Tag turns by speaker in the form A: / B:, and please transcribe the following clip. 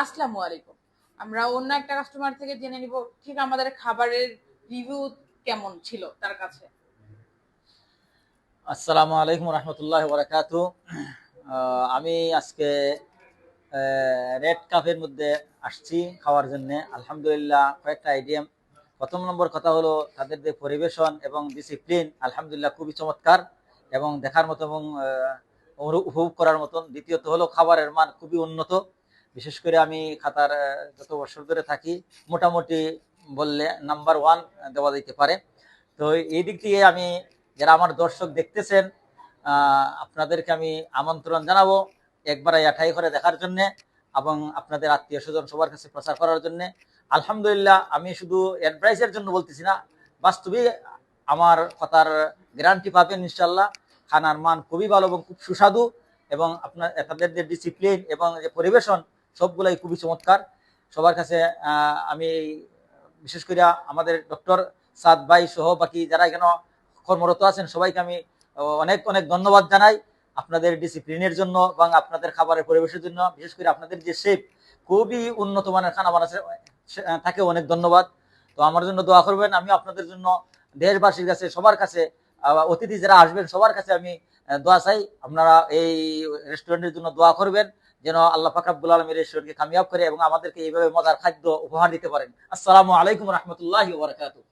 A: আসসালামু আলাইকুম। আমরা অন্য একটা কাস্টমার থেকে জেনে নিব ঠিক আমাদের খাবারের রিভিউ কেমন ছিল তার কাছে।
B: আসসালামু আলাইকুম রহমতুল্লাহ বরকাতু। আমি আজকে রেড কাফের মধ্যে আসছি খাওয়ার জন্য। আলহামদুলিল্লাহ কয়েকটা আইটেম। প্রথম নম্বর কথা হলো তাদের যে পরিবেশন এবং ডিসিপ্লিন আলহামদুলিল্লাহ খুবই চমৎকার এবং দেখার মতো এবং উপভোগ করার মতন। দ্বিতীয়ত হলো খাবারের মান খুবই উন্নত। বিশেষ করে আমি খাতার যত বছর ধরে থাকি মোটামুটি বললে নাম্বার ওয়ান দেওয়া যেতে পারে। তো এই দিক দিয়ে আমি যারা আমার দর্শক দেখতেছেন আপনাদেরকে আমি আমন্ত্রণ জানাবো একবার এটাই করে দেখার জন্য এবং আপনাদের আত্মীয় স্বজন সবার কাছে প্রচার করার জন্য। আলহামদুলিল্লাহ আমি শুধু অ্যাডভাইসের জন্য বলতেছি না, বাস্তবে আমার কথার গ্যারান্টি পাবেন ইনশাল্লাহ। খানার মান খুবই ভালো এবং খুব সুস্বাদু এবং আপনার তাদের যে ডিসিপ্লিন এবং যে পরিবেশন সবগুলাই খুবই চমৎকার। সবার কাছে আমি বিশেষ করে আমাদের ডক্টর সাদ ভাই সহ বাকি যারা এখানে কর্মরত আছেন সবাইকে আমি অনেক অনেক ধন্যবাদ জানাই আপনাদের ডিসিপ্লিনের জন্য এবং আপনাদের খাবারের পরিবেশের জন্য। বিশেষ করে আপনাদের যে শেফ খুবই উন্নত মানের খানা বানাচ্ছে, তাকে অনেক ধন্যবাদ। তো আমার জন্য দোয়া করবেন। আমি আপনাদের জন্য দেশবাসীর কাছে সবার কাছে অতিথি যারা আসবেন সবার কাছে আমি দোয়া চাই আপনারা এই রেস্টুরেন্টের জন্য দোয়া করবেন যেন আল্লাহ পাক রব্বুল আলামিন রেস্টুরেন্টকে কামিয়াব করে এবং আমাদেরকে এইভাবে মজার খাদ্য উপহার দিতে পারেন। আসসালামু আলাইকুম রহমতুল্লাহি ওয়া বারাকাতুহু।